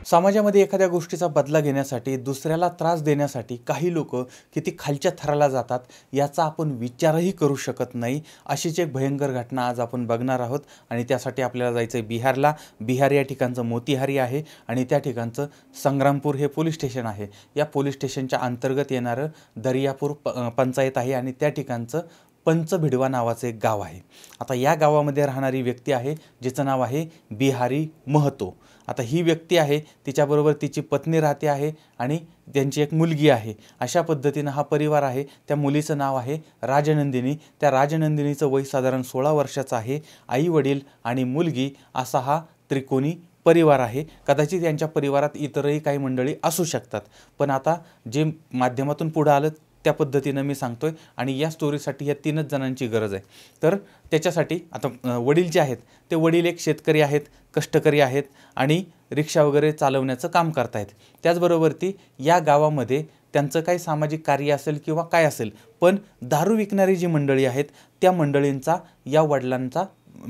समाजामध्ये एखाद्या गोष्टीचा बदला घेण्यासाठी, दुसऱ्याला त्रास देण्यासाठी काही लोक किती खालच्या थराला जातात याचा आपण विचारही करू शकत नाही। अशीच एक भयंकर घटना आज आपण बघणार आहोत आणि त्यासाठी आपल्याला जायचं आहे बिहारला। बिहार या ठिकाणचं मोतीहारी आहे आणि त्या ठिकाणचं संग्रामपूर हे पोलीस स्टेशन आहे। या पोलीस स्टेशनच्या अंतर्गत येणारं दर्यापूर पंचायत आहे आणि त्या ठिकाणचं पंचभिडवा नावाचं एक गाव आहे। आता या गावामध्ये राहणारी व्यक्ती आहे जिचं नाव आहे बिहारी महतो। आता ही व्यक्ती आहे, तिच्याबरोबर तिची पत्नी राहते आहे आणि त्यांची एक मुलगी आहे। अशा पद्धतीनं हा परिवार आहे। त्या मुलीचं नाव आहे राजनंदिनी। त्या राजनंदिनीचं वय साधारण 16 वर्षाचं आहे। आई वडील आणि मुलगी असा हा त्रिकोणी परिवार आहे। कदाचित यांच्या परिवारात इतरही काही मंडळी असू शकतात, पण आता जे माध्यमातून पुढे आलं त्या पद्धतीनं मी सांगतोय आणि या स्टोरीसाठी या 3च जणांची गरज आहे। तर त्याच्यासाठी आता वडील जे आहेत ते वडील एक शेतकरी आहेत, कष्टकरी आहेत आणि रिक्षा वगैरे चालवण्याचं काम करतायत। त्याचबरोबर ती या गावामध्ये त्यांचं काही सामाजिक कार्य असेल किंवा काय असेल, पण दारू विकणारी जी मंडळी आहेत त्या मंडळींचा या वडिलांचा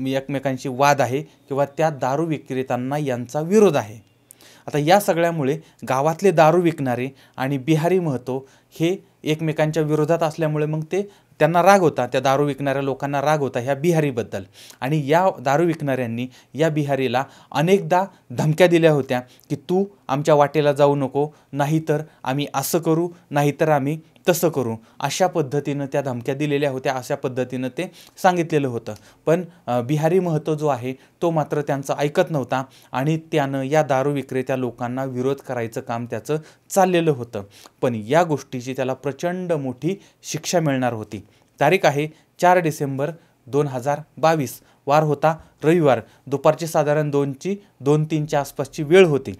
एकमेकांशी वाद आहे किंवा त्या दारू विक्रेत्यांना यांचा विरोध आहे। आता या सगळ्यामुळे गावातले दारू विकणारे आणि बिहारी महतो हे एकमेकांच्या विरोधात असल्यामुळे मग त्यांना राग होता, त्या दारू विकणाऱ्या लोकांना राग होता ह्या बिहारीबद्दल आणि या दारू विकणाऱ्यांनी या बिहारीला अनेकदा धमक्या दिल्या होत्या की तू आमच्या वाटेला जाऊ नको, नाहीतर आम्ही असं करू, नाहीतर आम्ही तसं करू, अशा पद्धतीनं त्या धमक्या दिलेल्या होत्या। अशा पद्धतीनं ते सांगितलेलं होतं, पण बिहारी महतो जो आहे तो मात्र त्यांचं ऐकत नव्हता आणि त्यानं या दारू विक्रेत्या लोकांना विरोध करायचं काम त्याचं चाललेलं होतं। पण या गोष्टीची त्याला प्रचंड मोठी शिक्षा मिळणार होती। तारीख आहे 4 डिसेंबर 2022, वार होता रविवार, दुपारची साधारण 2:03च्या आसपासची वेळ होती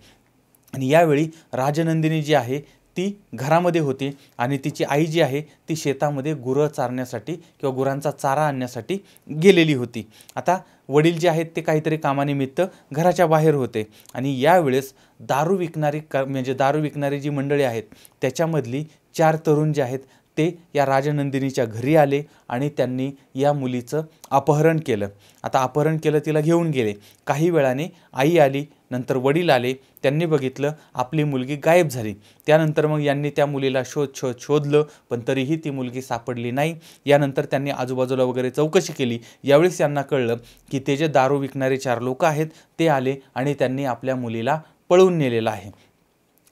आणि यावेळी राजनंदिनी जी आहे ती घरामध्ये होती आणि तिची आई जी आहे ती शेतामध्ये गुरं चारण्यासाठी किंवा गुरांचा चारा आणण्यासाठी गेलेली होती। आता वडील जे आहेत ते काहीतरी कामानिमित्त घराच्या बाहेर होते आणि यावेळेस दारू विकणारी जी मंडळी आहेत त्याच्यामधली 4 तरुण जे आहेत ते या राजनंदिनीच्या घरी आले आणि त्यांनी या मुलीचं अपहरण केलं। आता अपहरण केलं, तिला घेऊन गेले। काही वेळाने आई आली, नंतर वडील आले, त्यांनी बघितलं आपली मुलगी गायब झाली। त्यानंतर मग यांनी त्या मुलीला शोधलं, पण तरीही ती मुलगी सापडली नाही। यानंतर त्यांनी आजूबाजूला वगैरे चौकशी केली। यावेळेस यांना कळलं की ते जे दारू विकणारे 4 लोक आहेत ते आले आणि त्यांनी आपल्या मुलीला पळवून नेलेलं आहे।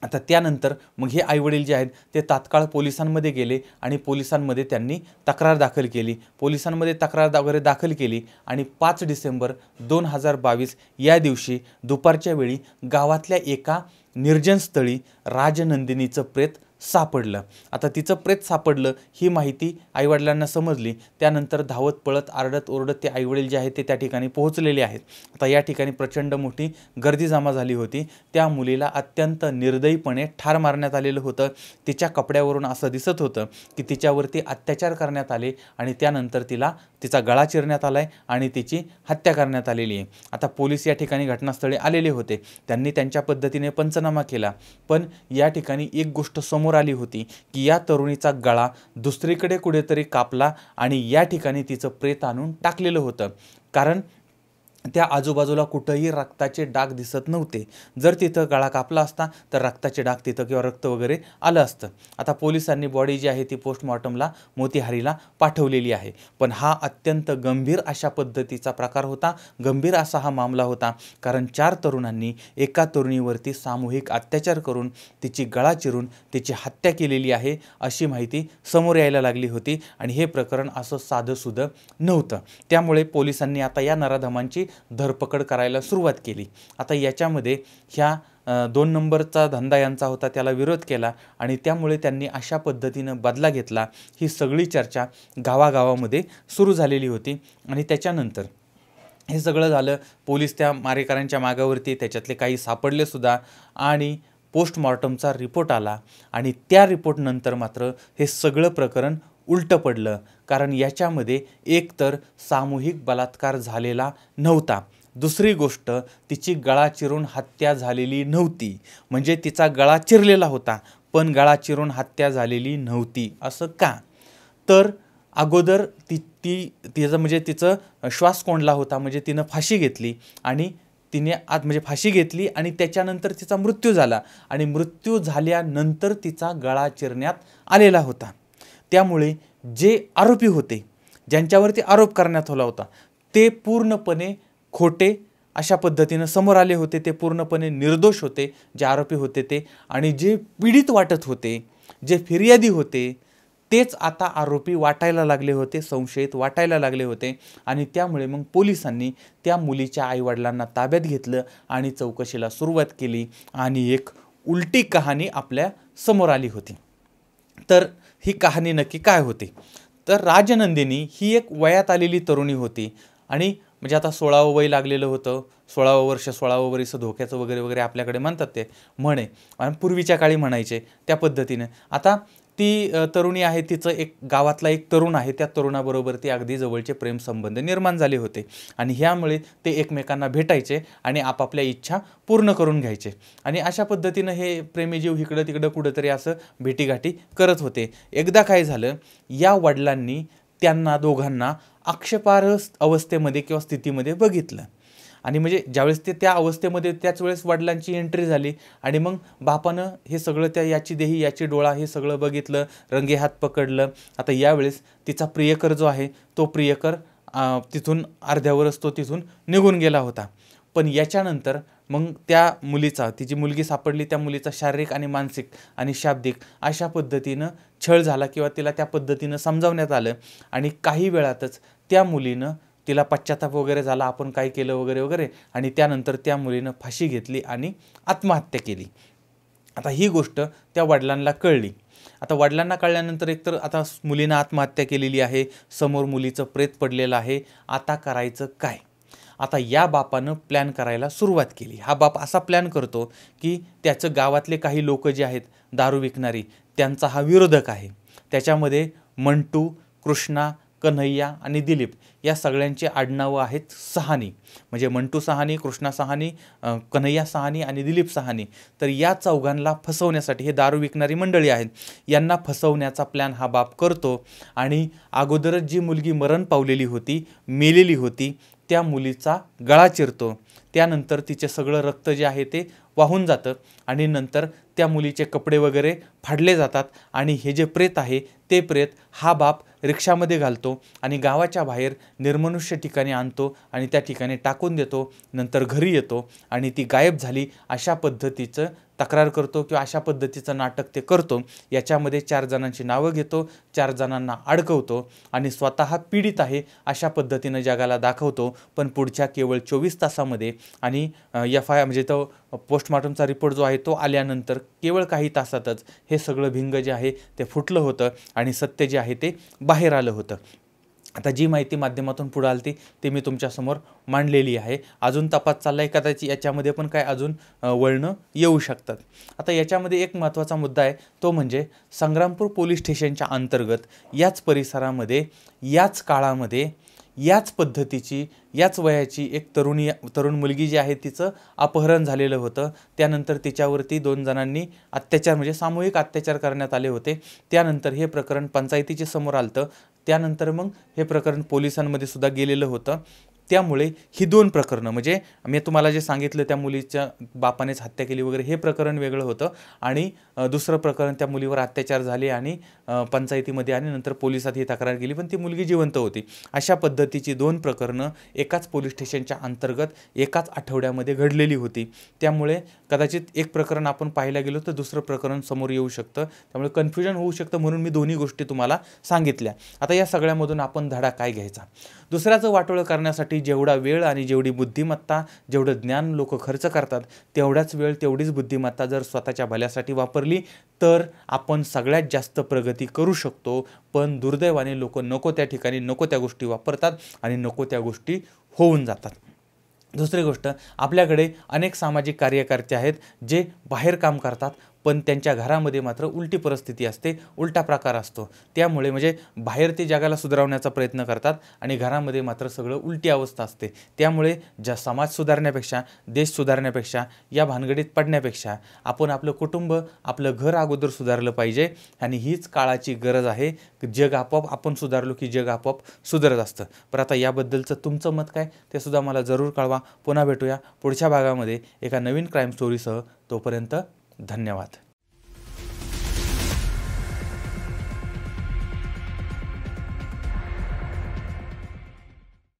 आता त्यानंतर मग हे आईवडील जे आहेत ते तात्काळ पोलिसांमध्ये गेले आणि पोलिसांमध्ये त्यांनी तक्रार दाखल केली। पोलिसांमध्ये तक्रार वगैरे दाखल केली आणि 5 डिसेंबर 2022 या दिवशी दुपारच्या वेळी गावातल्या एका निर्जन स्थळी राजनंदिनीचं प्रेत सापडलं। आता तिचं प्रेत सापडलं ही माहिती आईवडिलांना समजली। त्यानंतर धावत पळत आरडत ओरडत ते आईवडील जे आहेत ते त्या ठिकाणी पोहोचलेले आहेत। आता या ठिकाणी प्रचंड मोठी गर्दी जमा झाली होती। त्या मुलीला अत्यंत निर्दयीपणे ठार मारण्यात आलेलं होतं। तिच्या कपड्यावरून असं दिसत होतं की तिच्यावरती अत्याचार करण्यात आले आणि त्यानंतर तिचा गळा चिरण्यात आलाय आणि तिची हत्या करण्यात आलेली आहे। आता पोलीस या ठिकाणी घटनास्थळी आलेले होते, त्यांनी त्यांच्या पद्धतीने पंचनामा केला, पण या ठिकाणी एक गोष्ट समोर आली होती की या तरुणीचा गळा दुसरीकडे कुठेतरी कापला आणि या ठिकाणी तिचं प्रेत आणून टाकलेलं होतं, कारण त्या आजूबाजूला कुठंही रक्ताचे डाग दिसत नव्हते। जर तिथं गळा कापला असता तर रक्ताचे डाग तिथं किंवा रक्त वगैरे आलं असतं। आता पोलिसांनी बॉडी जी आहे ती पोस्टमॉर्टमला मोतीहारीला पाठवलेली आहे। पण हा अत्यंत गंभीर अशा पद्धतीचा प्रकार होता, गंभीर असा हा मामला होता, कारण 4 तरुणांनी एका तरुणीवरती सामूहिक अत्याचार करून तिची गळा चिरून तिची हत्या केलेली आहे अशी माहिती समोर यायला लागली होती आणि हे प्रकरण असं साधंसुधं नव्हतं। त्यामुळे पोलिसांनी आता या नराधमांची धरपकड करायला सुरुवात केली। आता याच्यामध्ये ह्या 2 नंबरचा धंदा यांचा होता, त्याला विरोध केला आणि त्यामुळे त्यांनी अशा पद्धतीनं बदला घेतला। ही सगळी चर्चा गावागावामध्ये सुरू झालेली होती आणि त्याच्यानंतर हे सगळं झालं। पोलीस त्या मारेकऱ्यांच्या मागावरती, त्याच्यातले काही सापडले सुद्धा आणि पोस्टमॉर्टमचा रिपोर्ट आला आणि त्या रिपोर्टनंतर मात्र हे सगळं प्रकरण उलटं पडलं, कारण याच्यामध्ये एकतर सामूहिक बलात्कार झालेला नव्हता, दुसरी गोष्ट तिची गळा चिरून हत्या झालेली नव्हती। म्हणजे तिचा गळा चिरलेला होता पण गळा चिरून हत्या झालेली नव्हती। असं का? तर अगोदर तिचं श्वास कोंडला होता, म्हणजे तिनं फाशी घेतली आणि तिने म्हणजे फाशी घेतली आणि त्याच्यानंतर तिचा मृत्यू झाला आणि मृत्यू झाल्यानंतर तिचा गळा चिरण्यात आलेला होता. त्यामुळे जे आरोपी होते, ज्यांच्यावरती आरोप करण्यात आला होता, ते पूर्णपणे खोटे अशा पद्धतीनं समोर आले होते. ते पूर्णपणे निर्दोष होते जे आरोपी होते ते. आणि जे पीडित वाटत होते, जे फिर्यादी होते, तेच आता आरोपी वाटायला लागले होते, संशयित वाटायला लागले होते. आणि त्यामुळे मग पोलिसांनी त्या मुलीच्या आईवडिलांना ताब्यात घेतलं आणि चौकशीला सुरुवात केली. आणि एक उलटी कहाणी आपल्या समोर आली होती. तर ही कहाणी नक्की काय होती? तर राजनंदिनी ही एक वयात आलेली तरुणी होती आणि म्हणजे आता 16वं वय लागलेलं होतं. 16वं वर्ष 16वं वर्ष धोक्याचं वगैरे वगैरे आपल्याकडे म्हणतात ते म्हणे, आणि पूर्वीच्या काळी म्हणायचे त्या पद्धतीने. आता ती तरुणी आहे, तिचं एक गावातला एक तरुण आहे, त्या तरुणाबरोबर ती अगदी जवळचे प्रेमसंबंध निर्माण झाले होते. आणि ह्यामुळे ते एकमेकांना भेटायचे आणि आपापल्या इच्छा पूर्ण करून घ्यायचे. आणि अशा पद्धतीनं हे प्रेमीजीव इकडं तिकडं कुठंतरी असं भेटीगाठी करत होते. एकदा काय झालं, या वडिलांनी त्यांना दोघांना आक्षेपार्ह अवस्थेमध्ये किंवा स्थितीमध्ये बघितलं. आणि म्हणजे ज्यावेळेस ते त्या अवस्थेमध्ये, त्याच वेळेस वडिलांची एंट्री झाली आणि मग बापानं हे सगळं त्या याची देही याची डोळा हे सगळं बघितलं, रंगेहात पकडलं. आता यावेळेस तिचा प्रियकर जो आहे तो प्रियकर तिथून अर्ध्यावरच तो तिथून निघून गेला होता. पण याच्यानंतर मग त्या मुलीचा, तिची मुलगी सापडली, त्या मुलीचा शारीरिक आणि मानसिक आणि शाब्दिक अशा पद्धतीनं छळ झाला किंवा तिला त्या पद्धतीनं समजावण्यात आलं. आणि काही वेळातच त्या मुलीनं, तिला पश्चाताप वगैरे झाला, आपण काय केलं वगैरे वगैरे, आणि त्यानंतर त्या मुलीनं फाशी घेतली आणि आत्महत्या केली. आता ही गोष्ट त्या वडिलांना कळली. आता वडिलांना कळल्यानंतर एकतर आता मुलीनं आत्महत्या केलेली आहे, समोर मुलीचं प्रेत पडलेलं आहे, आता करायचं काय? आता या बापानं प्लॅन करायला सुरुवात केली. हा बाप असा प्लॅन करतो की त्याचं गावातले काही लोक जे आहेत दारू विकणारी, त्यांचा हा विरोधक आहे. त्याच्यामध्ये मंटू, कृष्णा, कन्हैया आणि दिलीप या सगळ्यांची आडनावं आहेत सहानी. म्हणजे मंटू सहानी, कृष्णा सहानी, कन्हैया सहानी आणि दिलीप सहानी. तर या चौघांना फसवण्यासाठी, हे दारू विकणारी मंडळी आहेत, यांना फसवण्याचा प्लॅन हा बाप करतो. आणि अगोदरच जी मुलगी मरण पावलेली होती, मेलेली होती, त्या मुलीचा गळा चिरतो. त्यानंतर तिचे सगळं रक्त जे आहे ते वाहून जातं आणि नंतर त्या मुलीचे कपडे वगैरे फाडले जातात. आणि हे जे प्रेत आहे ते प्रेत हा बाप रिक्षामध्ये घालतो आणि गावाच्या बाहेर निर्मनुष्य ठिकाणी आणतो आणि त्या ठिकाणी टाकून देतो. नंतर घरी येतो आणि ती गायब झाली अशा पद्धतीचं तक्रार करतो किंवा अशा पद्धतीचं नाटक ते करतो. याच्यामध्ये 4 जणांची नावं घेतो, 4 जणांना अडकवतो आणि स्वतः पीडित आहे अशा पद्धतीनं जगाला दाखवतो. पण पुढच्या केवळ 24 तासामध्ये आणि FIR म्हणजे तो पोस्टमॉर्टमचा रिपोर्ट जो आहे तो आल्यानंतर केवळ काही तासातच हे सगळं भिंग जे आहे ते फुटलं होतं आणि सत्य जे आहे ते बाहेर आलं होतं. आता जी माहिती माध्यमातून पुढे आली ते मी तुमच्यासमोर मांडलेली आहे. अजून तपास चालला आहे, कदाचित याच्यामध्ये पण काय अजून वळणं येऊ शकतात. आता याच्यामध्ये एक महत्त्वाचा मुद्दा आहे, तो म्हणजे संग्रामपूर पोलीस स्टेशनच्या अंतर्गत याच परिसरामध्ये, याच काळामध्ये, याच पद्धतीची, याच वयाची एक तरुण मुलगी जी आहे तिचं अपहरण झालेलं होतं. त्यानंतर तिच्यावरती 2 जणांनी अत्याचार म्हणजे सामूहिक अत्याचार करण्यात आले होते. त्यानंतर हे प्रकरण पंचायतीचे समोर आलं. त्यानंतर मग हे प्रकरण पोलिसांमध्ये सुद्धा गेलेलं होतं. त्यामुळे ही 2 प्रकरणं, म्हणजे मी तुम्हाला जे सांगितलं त्या मुलीच्या बापानेच हत्या केली वगैरे, हे प्रकरण वेगळं होतं. आणि दुसरं प्रकरण त्या मुलीवर अत्याचार झाले आणि पंचायतीमध्ये आणि नंतर पोलिसात ही तक्रार केली, पण ती मुलगी जिवंत होती. अशा पद्धतीची 2 प्रकरणं एकाच पोलीस स्टेशनच्या अंतर्गत एकाच आठवड्यामध्ये घडलेली होती. त्यामुळे कदाचित एक प्रकरण आपण पाहायला गेलो तर दुसरं प्रकरण समोर येऊ शकतं. त्यामुळे कन्फ्युजन होऊ शकतं, म्हणून मी दोन्ही गोष्टी तुम्हाला सांगितल्या. आता या सगळ्यामधून आपण धडा काय घ्यायचा? दुसऱ्याचं वाटोळं करण्यासाठी जेवढा वेळ आणि जेवढी बुद्धिमत्ता, जेवढं ज्ञान लोक खर्च करतात, तेवढाच वेळ तेवढीच बुद्धिमत्ता जर स्वतःच्या भल्यासाठी वापरली तर आपण सगळ्यात जास्त प्रगती करू शकतो. पण दुर्दैवाने लोक नको त्या ठिकाणी नको त्या गोष्टी वापरतात आणि नको त्या गोष्टी होऊन जातात. दुसरी गोष्ट, आपल्याकडे अनेक सामाजिक कार्यकर्ते आहेत जे बाहेर काम करतात, पण त्यांच्या घरामध्ये मात्र उलटी परिस्थिती असते, उलटा प्रकार असतो. त्यामुळे म्हणजे बाहेर ते जगाला सुधारवण्याचा प्रयत्न करतात आणि घरामध्ये मात्र सगळं उलटी अवस्था असते. त्यामुळे समाज सुधारण्यापेक्षा, देश सुधारण्यापेक्षा, या भानगडीत पडण्यापेक्षा आपण आपलं कुटुंब, आपलं घर अगोदर सुधारलं पाहिजे आणि हीच काळाची गरज आहे. जग आपोआप, आपण सुधारलो की जग आपोआप सुधारत असतं. पण आता याबद्दलचं तुमचं मत काय ते सुद्धा मला जरूर कळवा. पुन्हा भेटूया पुढच्या भागामध्ये एका नवीन क्राईम स्टोरीसह. तोपर्यंत धन्यवाद.